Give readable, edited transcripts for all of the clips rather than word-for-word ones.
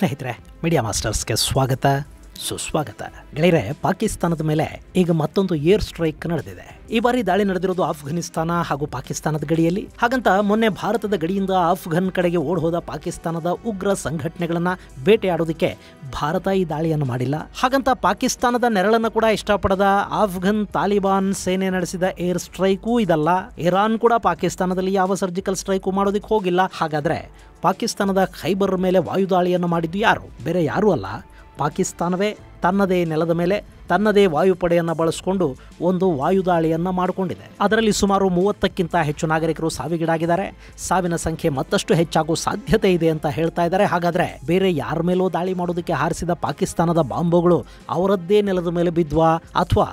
ಸ್ನೇಹಿತರೆ, ಮೀಡಿಯಾ ಮಾಸ್ಟರ್ಸ್ಗೆ ಸ್ವಾಗತ ಸುಸ್ವಾಗತ. ಗೆಳೆಯರೆ, ಪಾಕಿಸ್ತಾನದ ಮೇಲೆ ಈಗ ಮತ್ತೊಂದು ಏರ್ ಸ್ಟ್ರೈಕ್ ನಡೆದಿದೆ. ಈ ಬಾರಿ ದಾಳಿ ನಡೆದಿರೋದು ಅಫ್ಘಾನಿಸ್ತಾನ ಹಾಗೂ ಪಾಕಿಸ್ತಾನದ ಗಡಿಯಲ್ಲಿ. ಹಾಗಂತ ಮೊನ್ನೆ ಭಾರತದ ಗಡಿಯಿಂದ ಅಫ್ಘಾನ್ ಕಡೆಗೆ ಓಡೋದ ಪಾಕಿಸ್ತಾನದ ಉಗ್ರ ಸಂಘಟನೆಗಳನ್ನ ಬೇಟೆಯಾಡೋದಕ್ಕೆ ಭಾರತ ಈ ದಾಳಿಯನ್ನು ಮಾಡಿಲ್ಲ. ಹಾಗಂತ ಪಾಕಿಸ್ತಾನದ ನೆರಳನ್ನು ಕೂಡ ಇಷ್ಟಪಡದ ಅಫ್ಘಾನ್ ತಾಲಿಬಾನ್ ಸೇನೆ ನಡೆಸಿದ ಏರ್ ಸ್ಟ್ರೈಕು ಇದಲ್ಲ. ಇರಾನ್ ಕೂಡ ಪಾಕಿಸ್ತಾನದಲ್ಲಿ ಯಾವ ಸರ್ಜಿಕಲ್ ಸ್ಟ್ರೈಕು ಮಾಡೋದಕ್ಕೆ ಹೋಗಿಲ್ಲ. ಹಾಗಾದ್ರೆ ಪಾಕಿಸ್ತಾನದ ಖೈಬರ್ ಮೇಲೆ ವಾಯುದಾಳಿಯನ್ನು ಮಾಡಿದ್ದು ಯಾರು? ಬೇರೆ ಯಾರೂ ಅಲ್ಲ, ಪಾಕಿಸ್ತಾನವೇ ತನ್ನದೇ ನೆಲದ ಮೇಲೆ ತನ್ನದೇ ವಾಯುಪಡೆಯನ್ನು ಬಳಸಿಕೊಂಡು ಒಂದು ವಾಯುದಾಳಿಯನ್ನು ಮಾಡಿಕೊಂಡಿದೆ. ಅದರಲ್ಲಿ ಸುಮಾರು 30ಕ್ಕಿಂತ ಹೆಚ್ಚು ನಾಗರಿಕರು ಸಾವಿಗೀಡಾಗಿದ್ದಾರೆ. ಸಾವಿನ ಸಂಖ್ಯೆ ಮತ್ತಷ್ಟು ಹೆಚ್ಚಾಗುವ ಸಾಧ್ಯತೆ ಇದೆ ಅಂತ ಹೇಳ್ತಾ ಇದ್ದಾರೆ. ಹಾಗಾದ್ರೆ ಬೇರೆ ಯಾರ ಮೇಲೂ ದಾಳಿ ಮಾಡೋದಕ್ಕೆ ಹಾರಿಸಿದ ಪಾಕಿಸ್ತಾನದ ಬಾಂಬುಗಳು ಅವರದ್ದೇ ನೆಲದ ಮೇಲೆ ಬಿದ್ವಾ, ಅಥವಾ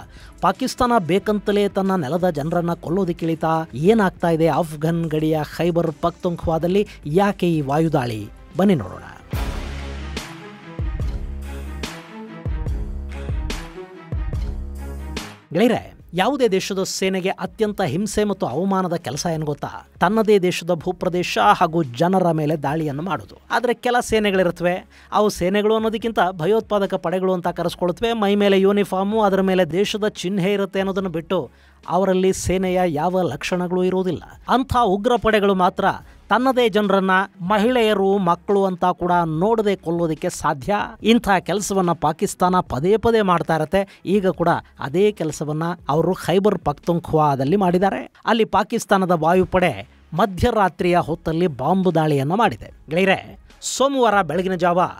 ಪಾಕಿಸ್ತಾನ ಬೇಕಂತಲೇ ತನ್ನ ನೆಲದ ಜನರನ್ನ ಕೊಲ್ಲೋದಕ್ಕಿಳಿತಾ? ಏನಾಗ್ತಾ ಇದೆ ಅಫ್ಘಾನ್ ಗಡಿಯ ಖೈಬರ್ ಪಖ್ತೂನ್ಖ್ವಾದಲ್ಲಿ? ಯಾಕೆ ಈ ವಾಯುದಾಳಿ? ಬನ್ನಿ ನೋಡೋಣ. ಗೆಳೆಯರೆ, ಯಾವುದೇ ದೇಶದ ಸೇನೆಗೆ ಅತ್ಯಂತ ಹಿಂಸೆ ಮತ್ತು ಅವಮಾನದ ಕೆಲಸ ಏನು ಗೊತ್ತಾ? ತನ್ನದೇ ದೇಶದ ಭೂಪ್ರದೇಶ ಹಾಗೂ ಜನರ ಮೇಲೆ ದಾಳಿಯನ್ನು ಮಾಡೋದು. ಆದರೆ ಕೆಲ ಸೇನೆಗಳಿರುತ್ತವೆ, ಅವು ಸೇನೆಗಳು ಅನ್ನೋದಕ್ಕಿಂತ ಭಯೋತ್ಪಾದಕ ಪಡೆಗಳು ಅಂತ ಕರೆಸ್ಕೊಳ್ತವೆ. ಮೈ ಮೇಲೆ ಯೂನಿಫಾರ್ಮು, ಅದರ ಮೇಲೆ ದೇಶದ ಚಿಹ್ನೆ ಇರುತ್ತೆ ಅನ್ನೋದನ್ನು ಬಿಟ್ಟು ಅವರಲ್ಲಿ ಸೇನೆಯ ಯಾವ ಲಕ್ಷಣಗಳು ಇರುವುದಿಲ್ಲ. ಅಂಥ ಉಗ್ರ ಪಡೆಗಳು ಮಾತ್ರ ತನ್ನದೇ ಜನರನ್ನ ಮಹಿಳೆಯರು ಮಕ್ಕಳು ಅಂತ ಕೂಡ ನೋಡದೆ ಕೊಲ್ಲೋದಕ್ಕೆ ಸಾಧ್ಯ. ಇಂಥ ಕೆಲಸವನ್ನ ಪಾಕಿಸ್ತಾನ ಪದೇ ಪದೇ ಮಾಡ್ತಾ ಇರತ್ತೆ. ಈಗ ಕೂಡ ಅದೇ ಕೆಲಸವನ್ನ ಅವರು ಖೈಬರ್ ಪಖ್ತೂನ್ಖ್ವಾದಲ್ಲಿ ಮಾಡಿದ್ದಾರೆ. ಅಲ್ಲಿ ಪಾಕಿಸ್ತಾನದ ವಾಯುಪಡೆ ಮಧ್ಯರಾತ್ರಿಯ ಹೊತ್ತಲ್ಲಿ ಬಾಂಬು ದಾಳಿಯನ್ನು ಮಾಡಿದೆ. ಗೆಳೆಯರೆ, ಸೋಮವಾರ ಬೆಳಗಿನ ಜಾವ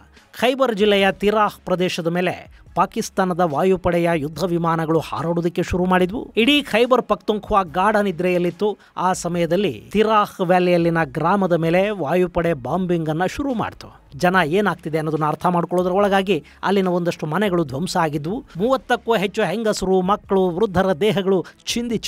ಖೈಬರ್ ಜಿಲ್ಲೆಯ ತಿರಾಹ್ ಪ್ರದೇಶದ ಮೇಲೆ ಪಾಕಿಸ್ತಾನದ ವಾಯುಪಡೆಯ ಯುದ್ಧ ವಿಮಾನಗಳು ಹಾರಾಡೋದಕ್ಕೆ ಶುರು ಮಾಡಿದ್ವು. ಇಡೀ ಖೈಬರ್ ಪಖ್ತೂನ್ಖ್ವಾ ಗಾಢ ನಿದ್ರೆಯಲ್ಲಿತ್ತು. ಆ ಸಮಯದಲ್ಲಿ ತಿರಾಹ್ ವ್ಯಾಲಿಯಲ್ಲಿನ ಗ್ರಾಮದ ಮೇಲೆ ವಾಯುಪಡೆ ಬಾಂಬಿಂಗ್ ಅನ್ನ ಶುರು ಮಾಡ್ತು. ಜನ ಏನಾಗ್ತಿದೆ ಅನ್ನೋದನ್ನ ಅರ್ಥ ಮಾಡ್ಕೊಳ್ಳೋದ್ರೊಳಗಾಗಿ ಅಲ್ಲಿನ ಒಂದಷ್ಟು ಮನೆಗಳು ಧ್ವಂಸ ಆಗಿದ್ವು. 30ಕ್ಕೂ ಹೆಚ್ಚು ಹೆಂಗಸರು, ಮಕ್ಕಳು, ವೃದ್ಧರ ದೇಹಗಳು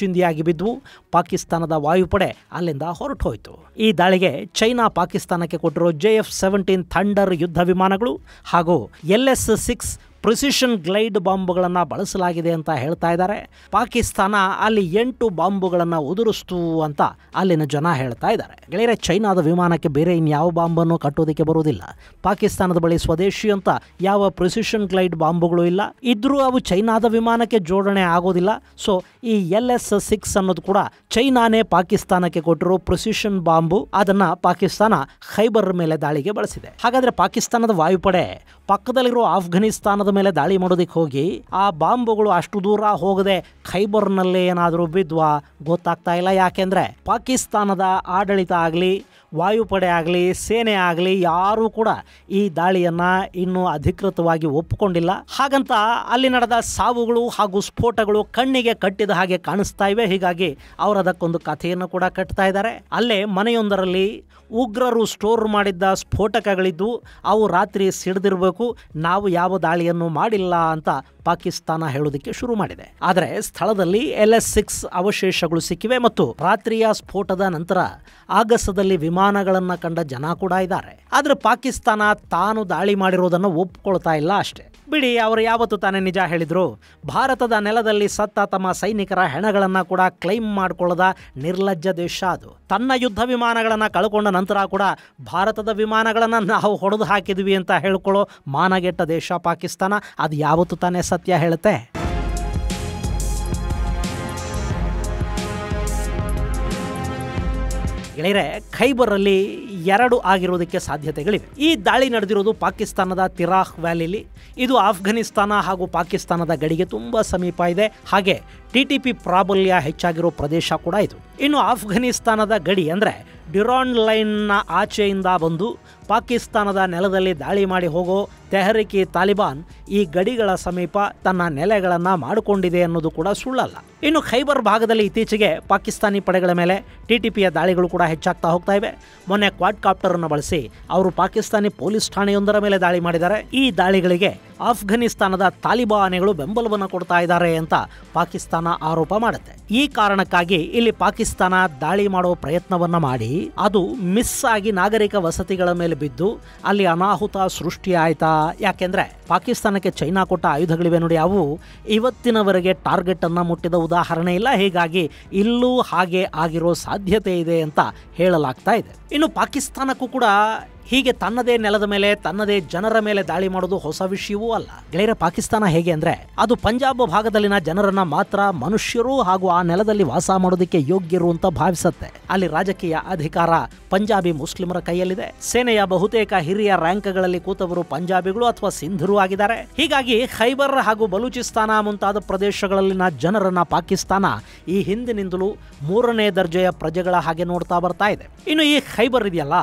ಚಿಂದಿಯಾಗಿ ಬಿದ್ವು. ಪಾಕಿಸ್ತಾನದ ವಾಯುಪಡೆ ಅಲ್ಲಿಂದ ಹೊರಟು ಹೋಯಿತು. ಈ ದಾಳಿಗೆ ಚೈನಾ ಪಾಕಿಸ್ತಾನಕ್ಕೆ ಕೊಟ್ಟಿರೋ JF-17 ಥಂಡರ್ ಯುದ್ಧ ವಿಮಾನಗಳು ಹಾಗೂ LS-6 ಪ್ರಿಸಿಷನ್ ಗ್ಲೈಡ್ ಬಾಂಬುಗಳನ್ನು ಬಳಸಲಾಗಿದೆ ಅಂತ ಹೇಳ್ತಾ ಇದ್ದಾರೆ. ಪಾಕಿಸ್ತಾನ ಅಲ್ಲಿ 8 ಬಾಂಬುಗಳನ್ನು ಉದುರಿಸ್ತು ಅಂತ ಅಲ್ಲಿನ ಜನ ಹೇಳ್ತಾ ಇದ್ದಾರೆ. ಗೆಳೆಯರೆ, ಚೈನಾದ ವಿಮಾನಕ್ಕೆ ಬೇರೆ ಇನ್ಯಾವ ಬಾಂಬನ್ನು ಕಟ್ಟೋದಕ್ಕೆ ಬರುವುದಿಲ್ಲ. ಪಾಕಿಸ್ತಾನದ ಬಳಿ ಸ್ವದೇಶಿ ಅಂತ ಯಾವ ಪ್ರಿಸಿಷನ್ ಗ್ಲೈಡ್ ಬಾಂಬುಗಳು ಇಲ್ಲ. ಇದ್ರೂ ಅವು ಚೈನಾದ ವಿಮಾನಕ್ಕೆ ಜೋಡಣೆ ಆಗೋದಿಲ್ಲ. ಸೊ ಈ LS-6 ಅನ್ನೋದು ಕೂಡ ಚೈನಾನೇ ಪಾಕಿಸ್ತಾನಕ್ಕೆ ಕೊಟ್ಟಿರೋ ಪ್ರಿಸಿಷನ್ ಬಾಂಬು. ಅದನ್ನ ಪಾಕಿಸ್ತಾನ ಖೈಬರ್ ಮೇಲೆ ದಾಳಿಗೆ ಬಳಸಿದೆ. ಹಾಗಾದ್ರೆ ಪಾಕಿಸ್ತಾನದ ವಾಯುಪಡೆ ಪಕ್ಕದಲ್ಲಿರೋ ಅಫ್ಘಾನಿಸ್ತಾನದ ಮೇಲೆ ದಾಳಿ ಮಾಡೋದಕ್ಕೆ ಹೋಗಿ ಆ ಬಾಂಬುಗಳು ಅಷ್ಟು ದೂರ ಹೋಗದೆ ಖೈಬರ್ನಲ್ಲೇ ಏನಾದರೂ ಬಿದ್ವಾ ಗೊತ್ತಾಗ್ತಾ ಇಲ್ಲ. ಯಾಕೆಂದ್ರೆ ಪಾಕಿಸ್ತಾನದ ಆಡಳಿತ ಆಗಲಿ, ವಾಯುಪಡೆ ಆಗಲಿ, ಸೇನೆ ಆಗಲಿ ಯಾರೂ ಕೂಡ ಈ ದಾಳಿಯನ್ನ ಇನ್ನೂ ಅಧಿಕೃತವಾಗಿ ಒಪ್ಪಿಕೊಂಡಿಲ್ಲ. ಹಾಗಂತ ಅಲ್ಲಿ ನಡೆದ ಸಾವುಗಳು ಹಾಗೂ ಸ್ಫೋಟಗಳು ಕಣ್ಣಿಗೆ ಕಟ್ಟಿದ ಹಾಗೆ ಕಾಣಿಸ್ತಾ ಇವೆ. ಹೀಗಾಗಿ ಅವರು ಅದಕ್ಕೊಂದು ಕಥೆಯನ್ನು ಕೂಡ ಕಟ್ತಾ ಇದ್ದಾರೆ. ಅಲ್ಲೇ ಮನೆಯೊಂದರಲ್ಲಿ ಉಗ್ರರು ಸ್ಟೋರ್ ಮಾಡಿದ್ದ ಸ್ಫೋಟಕಗಳಿದ್ದು ಅವು ರಾತ್ರಿ ಸಿಡಿದಿರಬೇಕು, ನಾವು ಯಾವ ದಾಳಿಯನ್ನು ಮಾಡಿಲ್ಲ ಅಂತ ಪಾಕಿಸ್ತಾನ ಹೇಳೋದಕ್ಕೆ ಶುರು ಮಾಡಿದೆ. ಆದರೆ ಸ್ಥಳದಲ್ಲಿ LS-6 ಅವಶೇಷಗಳು ಸಿಕ್ಕಿವೆ ಮತ್ತು ರಾತ್ರಿಯ ಸ್ಫೋಟದ ನಂತರ ಆಗಸದಲ್ಲಿ ವಿಮಾನಗಳನ್ನು ಕಂಡ ಜನ ಕೂಡ ಇದ್ದಾರೆ. ಆದರೆ ಪಾಕಿಸ್ತಾನ ತಾನು ದಾಳಿ ಮಾಡಿರೋದನ್ನು ಒಪ್ಕೊಳ್ತಾ ಇಲ್ಲ ಅಷ್ಟೇ. ಬಿಡಿ, ಅವರು ಯಾವತ್ತು ತಾನೇ ನಿಜ ಹೇಳಿದ್ರು? ಭಾರತದ ನೆಲದಲ್ಲಿ ಸತ್ತ ತಮ್ಮ ಸೈನಿಕರ ಹೆಣಗಳನ್ನು ಕೂಡ ಕ್ಲೈಮ್ ಮಾಡಿಕೊಳ್ಳದ ನಿರ್ಲಜ್ಜ ದೇಶ ಅದು. ತನ್ನ ಯುದ್ಧ ವಿಮಾನಗಳನ್ನು ಕಳ್ಕೊಂಡ ನಂತರ ಕೂಡ ಭಾರತದ ವಿಮಾನಗಳನ್ನು ನಾವು ಹೊಡೆದು ಹಾಕಿದ್ವಿ ಅಂತ ಹೇಳ್ಕೊಳ್ಳೋ ಮಾನಗೆಟ್ಟ ದೇಶ ಪಾಕಿಸ್ತಾನ. ಅದು ಯಾವತ್ತು ತಾನೇ ಸತ್ಯ ಹೇಳುತ್ತೆ? ಗೆಳೆಯರೆ, ಖೈಬರಲ್ಲಿ 2 ಆಗಿರೋದಕ್ಕೆ ಸಾಧ್ಯತೆಗಳಿವೆ. ಈ ದಾಳಿ ನಡೆದಿರೋದು ಪಾಕಿಸ್ತಾನದ ತಿರಾಹ್ ವ್ಯಾಲಿಲಿ. ಇದು ಅಫ್ಘಾನಿಸ್ತಾನ ಹಾಗೂ ಪಾಕಿಸ್ತಾನದ ಗಡಿಗೆ ತುಂಬ ಸಮೀಪ ಇದೆ. ಹಾಗೆ TTP ಪ್ರಾಬಲ್ಯ ಹೆಚ್ಚಾಗಿರೋ ಪ್ರದೇಶ ಕೂಡ ಇದು. ಇನ್ನು ಅಫ್ಘಾನಿಸ್ತಾನದ ಗಡಿ ಅಂದರೆ ಡ್ಯುರಾಂಡ್ ಲೈನ್ನ ಆಚೆಯಿಂದ ಬಂದು ಪಾಕಿಸ್ತಾನದ ನೆಲದಲ್ಲಿ ದಾಳಿ ಮಾಡಿ ಹೋಗೋ ತೆಹರಿಕಿ ತಾಲಿಬಾನ್ ಈ ಗಡಿಗಳ ಸಮೀಪ ತನ್ನ ನೆಲೆಗಳನ್ನು ಮಾಡಿಕೊಂಡಿದೆ ಅನ್ನೋದು ಕೂಡ ಸುಳ್ಳಲ್ಲ. ಇನ್ನು ಖೈಬರ್ ಭಾಗದಲ್ಲಿ ಇತ್ತೀಚೆಗೆ ಪಾಕಿಸ್ತಾನಿ ಪಡೆಗಳ ಮೇಲೆ TTPಯ ದಾಳಿಗಳು ಕೂಡ ಹೆಚ್ಚಾಗ್ತಾ ಹೋಗ್ತಾ ಇವೆ. ಮೊನ್ನೆ ಕ್ವಾಡ್ಕಾಪ್ಟರ್ ಅನ್ನು ಬಳಸಿ ಅವರು ಪಾಕಿಸ್ತಾನಿ ಪೊಲೀಸ್ ಠಾಣೆಯೊಂದರ ಮೇಲೆ ದಾಳಿ ಮಾಡಿದ್ದಾರೆ. ಈ ದಾಳಿಗಳಿಗೆ ಅಫ್ಘಾನಿಸ್ತಾನದ ತಾಲಿಬಾನಿಗಳು ಬೆಂಬಲವನ್ನು ಕೊಡ್ತಾ ಇದ್ದಾರೆ ಅಂತ ಪಾಕಿಸ್ತಾನ ಆರೋಪ ಮಾಡುತ್ತೆ. ಈ ಕಾರಣಕ್ಕಾಗಿ ಇಲ್ಲಿ ಪಾಕಿಸ್ತಾನ ದಾಳಿ ಮಾಡೋ ಪ್ರಯತ್ನವನ್ನ ಮಾಡಿ ಅದು ಮಿಸ್ ಆಗಿ ನಾಗರಿಕ ವಸತಿಗಳ ಮೇಲೆ ಬಿದ್ದು ಅಲ್ಲಿ ಅನಾಹುತ ಸೃಷ್ಟಿ ಆಯ್ತಾ? ಯಾಕೆಂದ್ರೆ ಪಾಕಿಸ್ತಾನಕ್ಕೆ ಚೈನಾ ಕೊಟ್ಟ ಆಯುಧಗಳಿವೆ ನೋಡಿ, ಅವು ಇವತ್ತಿನವರೆಗೆ ಟಾರ್ಗೆಟ್ ಅನ್ನ ಮುಟ್ಟಿದ ಉದಾಹರಣೆ ಇಲ್ಲ. ಹೀಗಾಗಿ ಇಲ್ಲೂ ಹಾಗೆ ಆಗಿರೋ ಸಾಧ್ಯತೆ ಇದೆ ಅಂತ ಹೇಳಲಾಗ್ತಾ ಇದೆ. ಇನ್ನು ಪಾಕಿಸ್ತಾನಕ್ಕೂ ಕೂಡ ಹೀಗೆ ತನ್ನದೇ ನೆಲದ ಮೇಲೆ ತನ್ನದೇ ಜನರ ಮೇಲೆ ದಾಳಿ ಮಾಡೋದು ಹೊಸ ವಿಷಯವೂ ಅಲ್ಲ. ಗೆಳೆಯರೆ, ಪಾಕಿಸ್ತಾನ ಹೇಗೆ ಅಂದ್ರೆ ಅದು ಪಂಜಾಬ್ ಭಾಗದಲ್ಲಿನ ಜನರನ್ನ ಮಾತ್ರ ಮನುಷ್ಯರು ಹಾಗೂ ಆ ನೆಲದಲ್ಲಿ ವಾಸ ಮಾಡೋದಕ್ಕೆ ಯೋಗ್ಯರು ಅಂತ ಭಾವಿಸುತ್ತೆ. ಅಲ್ಲಿ ರಾಜಕೀಯ ಅಧಿಕಾರ ಪಂಜಾಬಿ ಮುಸ್ಲಿಮರ ಕೈಯಲ್ಲಿದೆ. ಸೇನೆಯ ಬಹುತೇಕ ಹಿರಿಯ ರ್ಯಾಂಕ್ಗಳಲ್ಲಿ ಕೂತವರು ಪಂಜಾಬಿಗಳು ಅಥವಾ ಸಿಂಧರು ಆಗಿದ್ದಾರೆ. ಹೀಗಾಗಿ ಖೈಬರ್ ಹಾಗೂ ಬಲೂಚಿಸ್ತಾನ ಮುಂತಾದ ಪ್ರದೇಶಗಳಲ್ಲಿನ ಜನರನ್ನ ಪಾಕಿಸ್ತಾನ ಈ ಹಿಂದಿನಿಂದಲೂ 3ನೇ ದರ್ಜೆಯ ಪ್ರಜೆಗಳ ಹಾಗೆ ನೋಡ್ತಾ ಬರ್ತಾ ಇದೆ. ಇನ್ನು ಈ ಖೈಬರ್ ಇದೆಯಲ್ಲ,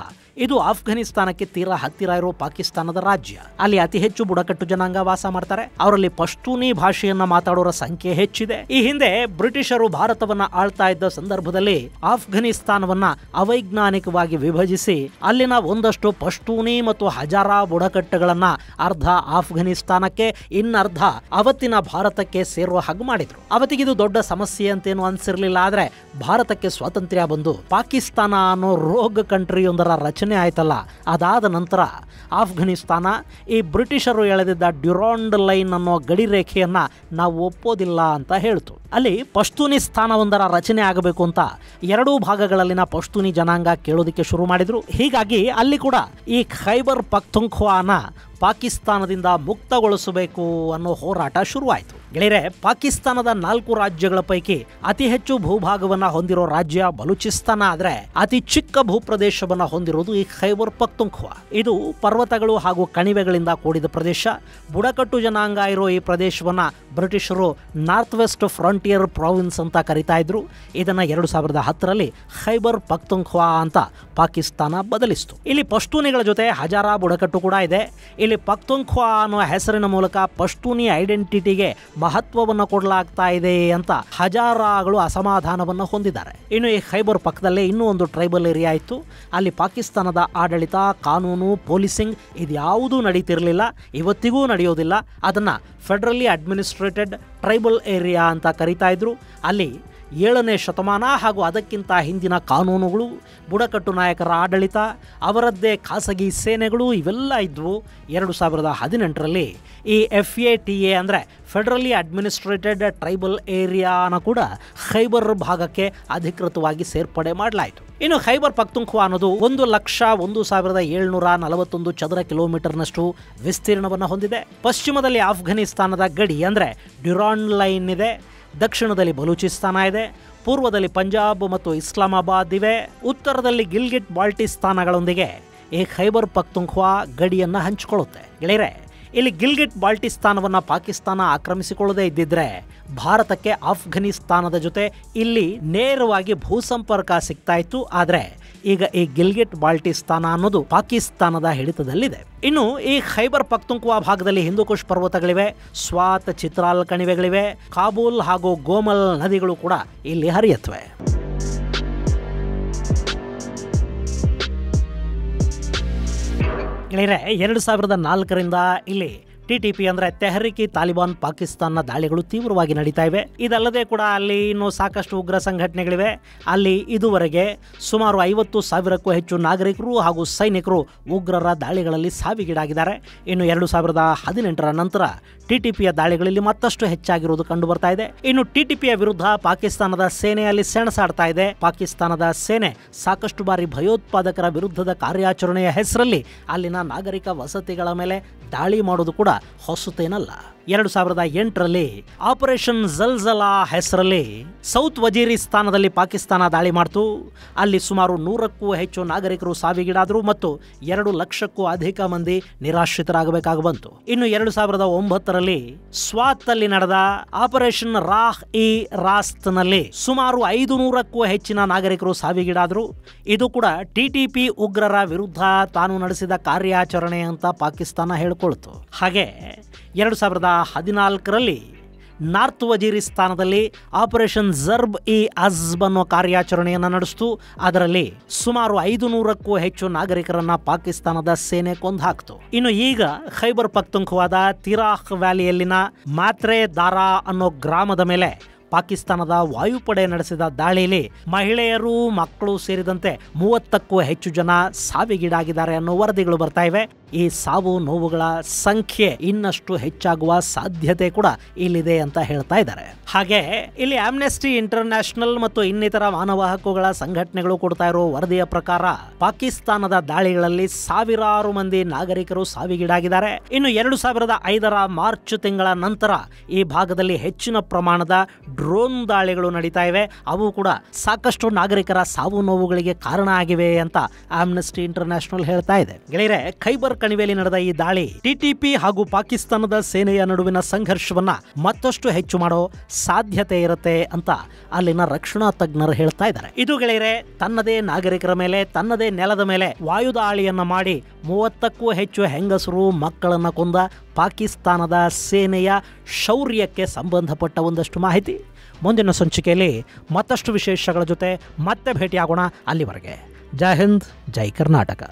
ಇದು ಆಫ್ಘನಿಸ್ತಾನಕ್ಕೆ ತೀರಾ ಹತ್ತಿರ ಇರೋ ಪಾಕಿಸ್ತಾನದ ರಾಜ್ಯ. ಅಲ್ಲಿ ಅತಿ ಹೆಚ್ಚು ಬುಡಕಟ್ಟು ಜನಾಂಗ ವಾಸ ಮಾಡ್ತಾರೆ. ಅವರಲ್ಲಿ ಪಶ್ತೂನಿ ಭಾಷೆಯನ್ನ ಮಾತಾಡೋರ ಸಂಖ್ಯೆ ಹೆಚ್ಚಿದೆ. ಈ ಹಿಂದೆ ಬ್ರಿಟಿಷರು ಭಾರತವನ್ನ ಆಳ್ತಾ ಇದ್ದ ಸಂದರ್ಭದಲ್ಲಿ ಆಫ್ಘನಿಸ್ತಾನವನ್ನ ಅವೈಜ್ಞಾನಿಕವಾಗಿ ವಿಭಜಿಸಿ ಅಲ್ಲಿನ ಒಂದಷ್ಟು ಪಶ್ತೂನಿ ಮತ್ತು ಹಜಾರಾ ಬುಡಕಟ್ಟುಗಳನ್ನ ಅರ್ಧ ಆಫ್ಘನಿಸ್ತಾನಕ್ಕೆ, ಇನ್ನರ್ಧ ಅವತ್ತಿನ ಭಾರತಕ್ಕೆ ಸೇರುವ ಹಾಗೆ ಮಾಡಿದ್ರು. ಅವತ್ತಿಗಿದು ದೊಡ್ಡ ಸಮಸ್ಯೆ ಅಂತೇನು ಅನ್ಸಿರ್ಲಿಲ್ಲ. ಆದ್ರೆ ಭಾರತಕ್ಕೆ ಸ್ವಾತಂತ್ರ್ಯ ಬಂದು ಪಾಕಿಸ್ತಾನ ಅನ್ನೋ ರೋಗ್ ಕಂಟ್ರಿಯೊಂದರ ರಚನೆ ಆಯ್ತಲ್ಲ, ಅದಾದ ನಂತರ ಆಫ್ಘನಿಸ್ತಾನ ಈ ಬ್ರಿಟಿಷರು ಎಳೆದಿದ್ದ ಡ್ಯುರಾಂಡ್ ಲೈನ್ ಅನ್ನೋ ಗಡಿ ರೇಖೆಯನ್ನ ನಾವು ಒಪ್ಪೋದಿಲ್ಲ ಅಂತ ಹೇಳ್ತು. ಅಲ್ಲಿ ಪಶ್ತೂನಿಸ್ತಾನವೊಂದರ ರಚನೆ ಆಗಬೇಕು ಅಂತ ಎರಡೂ ಭಾಗಗಳಲ್ಲಿನ ಪಶ್ತೂನಿ ಜನಾಂಗ ಕೇಳೋದಕ್ಕೆ ಶುರು ಮಾಡಿದ್ರು. ಹೀಗಾಗಿ ಅಲ್ಲಿ ಕೂಡ ಈ ಖೈಬರ್ ಪಖ್ತೂನ್ಖ್ವಾನ ಪಾಕಿಸ್ತಾನದಿಂದ ಮುಕ್ತಗೊಳಿಸಬೇಕು ಅನ್ನೋ ಹೋರಾಟ ಶುರುವಾಯಿತು. ಗೆಳೆಯರೆ, ಪಾಕಿಸ್ತಾನದ 4 ರಾಜ್ಯಗಳ ಪೈಕಿ ಅತಿ ಹೆಚ್ಚು ಭೂಭಾಗವನ್ನ ಹೊಂದಿರೋ ರಾಜ್ಯ ಬಲೂಚಿಸ್ತಾನ ಆದ್ರೆ ಅತಿ ಚಿಕ್ಕ ಭೂಪ್ರದೇಶವನ್ನ ಹೊಂದಿರೋದು ಈ ಖೈಬರ್ ಪಖ್ತೂನ್ಖ್ವಾ. ಇದು ಪರ್ವತಗಳು ಹಾಗೂ ಕಣಿವೆಗಳಿಂದ ಕೂಡಿದ ಪ್ರದೇಶ. ಬುಡಕಟ್ಟು ಜನಾಂಗ ಇರೋ ಈ ಪ್ರದೇಶವನ್ನ ಬ್ರಿಟಿಷರು ನಾರ್ತ್ ವೆಸ್ಟ್ ಫ್ರಂಟಿಯರ್ ಪ್ರಾವಿನ್ಸ್ ಅಂತ ಕರಿತಾ ಇದ್ರು. ಇದನ್ನ 2010ರಲ್ಲಿ ಖೈಬರ್ ಪಖ್ತೂನ್ಖ್ವಾ ಅಂತ ಪಾಕಿಸ್ತಾನ ಬದಲಿಸಿತು. ಇಲ್ಲಿ ಪಶ್ತೂನಿಗಳ ಜೊತೆ ಹಜಾರಾ ಬುಡಕಟ್ಟು ಕೂಡ ಇದೆ. ಇಲ್ಲಿ ಪಖ್ತೂನ್ಖ್ವಾ ಅನ್ನೋ ಹೆಸರಿನ ಮೂಲಕ ಪಶ್ತೂನಿ ಐಡೆಂಟಿಟಿಗೆ ಮಹತ್ವವನ್ನು ಕೊಡಲಾಗ್ತಾ ಇದೆ ಅಂತ ಹಜಾರಾಗಳು ಅಸಮಾಧಾನವನ್ನು ಹೊಂದಿದ್ದಾರೆ. ಇನ್ನು ಈ ಖೈಬರ್ ಪಕ್ಕದಲ್ಲೇ ಇನ್ನೂ ಒಂದು ಟ್ರೈಬಲ್ ಏರಿಯಾ ಇತ್ತು. ಅಲ್ಲಿ ಪಾಕಿಸ್ತಾನದ ಆಡಳಿತ, ಕಾನೂನು, ಪೊಲೀಸಿಂಗ್ ಇದ್ಯಾವುದೂ ನಡೀತಿರಲಿಲ್ಲ, ಇವತ್ತಿಗೂ ನಡೆಯೋದಿಲ್ಲ. ಅದನ್ನ ಫೆಡರಲಿ ಅಡ್ಮಿನಿಸ್ಟ್ರೇಟೆಡ್ ಟ್ರೈಬಲ್ ಏರಿಯಾ ಅಂತ ಕರಿತಾ ಇದ್ರು. ಅಲ್ಲಿ 7ನೇ ಶತಮಾನ ಹಾಗೂ ಅದಕ್ಕಿಂತ ಹಿಂದಿನ ಕಾನೂನುಗಳು, ಬುಡಕಟ್ಟು ನಾಯಕರ ಆಡಳಿತ, ಅವರದ್ದೇ ಖಾಸಗಿ ಸೇನೆಗಳು ಇವೆಲ್ಲ ಇದ್ವು. 2018ರಲ್ಲಿ ಈ FATA ಅಂದರೆ ಫೆಡರಲಿ ಅಡ್ಮಿನಿಸ್ಟ್ರೇಟೆಡ್ ಟ್ರೈಬಲ್ ಏರಿಯಾನ ಕೂಡ ಖೈಬರ್ ಭಾಗಕ್ಕೆ ಅಧಿಕೃತವಾಗಿ ಸೇರ್ಪಡೆ ಮಾಡಲಾಯಿತು. ಇನ್ನು ಖೈಬರ್ ಪಖ್ತೂನ್ಖ್ವಾ ಅನ್ನೋದು 1,01,741 ಚದರ ಕಿಲೋಮೀಟರ್ನಷ್ಟು ವಿಸ್ತೀರ್ಣವನ್ನು ಹೊಂದಿದೆ. ಪಶ್ಚಿಮದಲ್ಲಿ ಆಫ್ಘನಿಸ್ತಾನದ ಗಡಿ ಅಂದರೆ ಡ್ಯುರಾಂಡ್ ಲೈನ್ ಇದೆ. ದಕ್ಷಿಣದಲ್ಲಿ ಬಲೂಚಿಸ್ತಾನ ಇದೆ. ಪೂರ್ವದಲ್ಲಿ ಪಂಜಾಬ್ ಮತ್ತು ಇಸ್ಲಾಮಾಬಾದ್ ಇವೆ. ಉತ್ತರದಲ್ಲಿ ಗಿಲ್ಗಿಟ್ ಬಾಲ್ಟಿಸ್ತಾನಗಳೊಂದಿಗೆ ಈ ಖೈಬರ್ ಪಖ್ತೂನ್ಖ್ವಾ ಗಡಿಯನ್ನು ಹಂಚಿಕೊಳ್ಳುತ್ತೆ. ಗೆಳೆಯರೆ, ಇಲ್ಲಿ ಗಿಲ್ಗಿಟ್ ಬಾಲ್ಟಿಸ್ತಾನವನ್ನು ಪಾಕಿಸ್ತಾನ ಆಕ್ರಮಿಸಿಕೊಳ್ಳದೇ ಇದ್ದಿದ್ರೆ ಭಾರತಕ್ಕೆ ಆಫ್ಘನಿಸ್ತಾನದ ಜೊತೆ ಇಲ್ಲಿ ನೇರವಾಗಿ ಭೂಸಂಪರ್ಕ ಸಿಗ್ತಾ ಇತ್ತು. ಆದರೆ ಈಗ ಈ ಗಿಲ್ಗಿಟ್ ಬಾಲ್ಟಿಸ್ತಾನ ಅನ್ನೋದು ಪಾಕಿಸ್ತಾನದ ಹಿಡಿತದಲ್ಲಿದೆ. ಇನ್ನು ಈ ಖೈಬರ್ ಪಖ್ತೂನ್ಖ್ವಾ ಭಾಗದಲ್ಲಿ ಹಿಂದೂಕುಷ್ ಪರ್ವತಗಳಿವೆ, ಸ್ವಾತ್, ಚಿತ್ರಾಲ್ ಕಣಿವೆಗಳಿವೆ, ಕಾಬೂಲ್ ಹಾಗೂ ಗೋಮಲ್ ನದಿಗಳು ಕೂಡ ಇಲ್ಲಿ ಹರಿಯತ್ವೆ. ಗೆಳೆಯರೆ, 2004ರಿಂದ ಇಲ್ಲಿ TTP ಅಂದರೆ ತೆಹರಿಕ್ ತಾಲಿಬಾನ್ ಪಾಕಿಸ್ತಾನ ದಾಳಿಗಳು ತೀವ್ರವಾಗಿ ನಡೀತಾ ಇವೆ. ಇದಲ್ಲದೆ ಕೂಡ ಅಲ್ಲಿ ಇನ್ನೂ ಸಾಕಷ್ಟು ಉಗ್ರ ಸಂಘಟನೆಗಳಿವೆ. ಅಲ್ಲಿ ಇದುವರೆಗೆ ಸುಮಾರು 50,000ಕ್ಕೂ ಹೆಚ್ಚು ನಾಗರಿಕರು ಹಾಗೂ ಸೈನಿಕರು ಉಗ್ರರ ದಾಳಿಗಳಲ್ಲಿ ಸಾವಿಗೀಡಾಗಿದ್ದಾರೆ. ಇನ್ನು 2018ರ ನಂತರ TTPಯ ದಾಳಿಗಳಲ್ಲಿ ಮತ್ತಷ್ಟು ಹೆಚ್ಚಾಗಿರುವುದು ಕಂಡು ಬರ್ತಾ ಇದೆ. ಇನ್ನು TTPಯ ವಿರುದ್ಧ ಪಾಕಿಸ್ತಾನದ ಸೇನೆಯಲ್ಲಿ ಸೆಣಸಾಡ್ತಾ ಇದೆ. ಪಾಕಿಸ್ತಾನದ ಸೇನೆ ಸಾಕಷ್ಟು ಬಾರಿ ಭಯೋತ್ಪಾದಕರ ವಿರುದ್ಧದ ಕಾರ್ಯಾಚರಣೆಯ ಹೆಸರಲ್ಲಿ ಅಲ್ಲಿನ ನಾಗರಿಕ ವಸತಿಗಳ ಮೇಲೆ ದಾಳಿ ಮಾಡೋದು ಕೂಡ ಹೊಸತೇನಲ್ಲ. 2008ರಲ್ಲಿ ಆಪರೇಷನ್ ಜಲ್ಜಲಾ ಹೆಸರಲ್ಲಿ ಸೌತ್ ವಜೀರಿಸ್ತಾನದಲ್ಲಿ ಪಾಕಿಸ್ತಾನ ದಾಳಿ ಮಾಡಿತು. ಅಲ್ಲಿ ಸುಮಾರು 100ಕ್ಕೂ ಹೆಚ್ಚು ನಾಗರಿಕರು ಸಾವಿಗೀಡಾದರು ಮತ್ತು 2 ಲಕ್ಷಕ್ಕೂ ಅಧಿಕ ಮಂದಿ ನಿರಾಶ್ರಿತರಾಗಬೇಕಾಗಿ ಬಂತು. ಇನ್ನು 2009ರಲ್ಲಿ ಸ್ವಾತ್ ಅಲ್ಲಿ ನಡೆದ ಆಪರೇಷನ್ ರಾಹ್ ಇ ರಾಸ್ತ್ನಲ್ಲಿ ಸುಮಾರು 500ಕ್ಕೂ ಹೆಚ್ಚಿನ ನಾಗರಿಕರು ಸಾವಿಗೀಡಾದರು. ಇದು ಕೂಡ TTP ಉಗ್ರರ ವಿರುದ್ಧ ತಾನು ನಡೆಸಿದ ಕಾರ್ಯಾಚರಣೆ ಅಂತ ಪಾಕಿಸ್ತಾನ ಹೇಳಿಕೊಳ್ತು. ಹಾಗೆ 2014ರಲ್ಲಿ ನಾರ್ತ್ ವಜೀರಿಸ್ತಾನದಲ್ಲಿ ಆಪರೇಷನ್ ಜರ್ಬ್ ಇ ಅಜ್ಬ್ ಅನ್ನೋ ಕಾರ್ಯಾಚರಣೆಯನ್ನು ನಡೆಸಿತು. ಅದರಲ್ಲಿ ಸುಮಾರು 500ಕ್ಕೂ ಹೆಚ್ಚು ನಾಗರಿಕರನ್ನ ಪಾಕಿಸ್ತಾನದ ಸೇನೆ ಕೊಂದು ಹಾಕ್ತು. ಇನ್ನು ಈಗ ಖೈಬರ್ ಪಖ್ತೂನ್ಖ್ವಾದ ತಿರಾಹ್ ವ್ಯಾಲಿಯಲ್ಲಿನ ಮಾತ್ರೆ ದಾರಾ ಅನ್ನೋ ಗ್ರಾಮದ ಮೇಲೆ ಪಾಕಿಸ್ತಾನದ ವಾಯುಪಡೆ ನಡೆಸಿದ ದಾಳಿಯಲ್ಲಿ ಮಹಿಳೆಯರು, ಮಕ್ಕಳು ಸೇರಿದಂತೆ 30ಕ್ಕೂ ಹೆಚ್ಚು ಜನ ಸಾವಿಗೀಡಾಗಿದ್ದಾರೆ ಅನ್ನೋ ವರದಿಗಳು ಬರ್ತಾ ಇವೆ. ಈ ಸಾವು ನೋವುಗಳ ಸಂಖ್ಯೆ ಇನ್ನಷ್ಟು ಹೆಚ್ಚಾಗುವ ಸಾಧ್ಯತೆ ಕೂಡ ಇಲ್ಲಿದೆ ಅಂತ ಹೇಳ್ತಾ ಇದ್ದಾರೆ. ಹಾಗೆ ಇಲ್ಲಿ ಆಮ್ನೆಸ್ಟಿ ಇಂಟರ್ನ್ಯಾಷನಲ್ ಮತ್ತು ಇನ್ನಿತರ ಮಾನವ ಹಕ್ಕುಗಳ ಸಂಘಟನೆಗಳು ಕೊಡ್ತಾ ಇರೋ ವರದಿಯ ಪ್ರಕಾರ ಪಾಕಿಸ್ತಾನದ ದಾಳಿಗಳಲ್ಲಿ ಸಾವಿರಾರು ಮಂದಿ ನಾಗರಿಕರು ಸಾವಿಗೀಡಾಗಿದ್ದಾರೆ. ಇನ್ನು 2005 ಮಾರ್ಚ್ ತಿಂಗಳ ನಂತರ ಈ ಭಾಗದಲ್ಲಿ ಹೆಚ್ಚಿನ ಪ್ರಮಾಣದ ಡ್ರೋನ್ ದಾಳಿಗಳು ನಡೀತಾ ಇವೆ. ಅವು ಕೂಡ ಸಾಕಷ್ಟು ನಾಗರಿಕರ ಸಾವು ನೋವುಗಳಿಗೆ ಕಾರಣ ಆಗಿವೆ ಅಂತ ಆಮ್ನೆಸ್ಟಿ ಇಂಟರ್ನ್ಯಾಷನಲ್ ಹೇಳ್ತಾ ಇದೆ. ಗೆಳೆಯರೆ, ಖೈಬರ್ ಕಣಿವೆಯಲ್ಲಿ ನಡೆದ ಈ ದಾಳಿ ಟಿಟಿಪಿ ಹಾಗೂ ಪಾಕಿಸ್ತಾನದ ಸೇನೆಯ ನಡುವಿನ ಸಂಘರ್ಷವನ್ನ ಮತ್ತಷ್ಟು ಹೆಚ್ಚು ಮಾಡೋ ಸಾಧ್ಯತೆ ಇರುತ್ತೆ ಅಂತ ಅಲ್ಲಿನ ರಕ್ಷಣಾ ತಜ್ಞರು ಹೇಳ್ತಾ ಇದ್ದಾರೆ. ಇದು ಗೆಳೆಯರೆ, ತನ್ನದೇ ನಾಗರಿಕರ ಮೇಲೆ, ತನ್ನದೇ ನೆಲದ ಮೇಲೆ ವಾಯುದಾಳಿಯನ್ನ ಮಾಡಿ 30ಕ್ಕೂ ಹೆಚ್ಚು ಹೆಂಗಸರು ಮಕ್ಕಳನ್ನ ಕೊಂದ ಪಾಕಿಸ್ತಾನದ ಸೇನೆಯ ಶೌರ್ಯಕ್ಕೆ ಸಂಬಂಧಪಟ್ಟ ಒಂದಷ್ಟು ಮಾಹಿತಿ. ಮುಂದಿನ ಸಂಚಿಕೆಯಲ್ಲಿ ಮತ್ತಷ್ಟು ವಿಶೇಷಗಳ ಜೊತೆ ಮತ್ತೆ ಭೇಟಿಯಾಗೋಣ. ಅಲ್ಲಿವರೆಗೆ ಜೈ ಹಿಂದ್, ಜೈ ಕರ್ನಾಟಕ.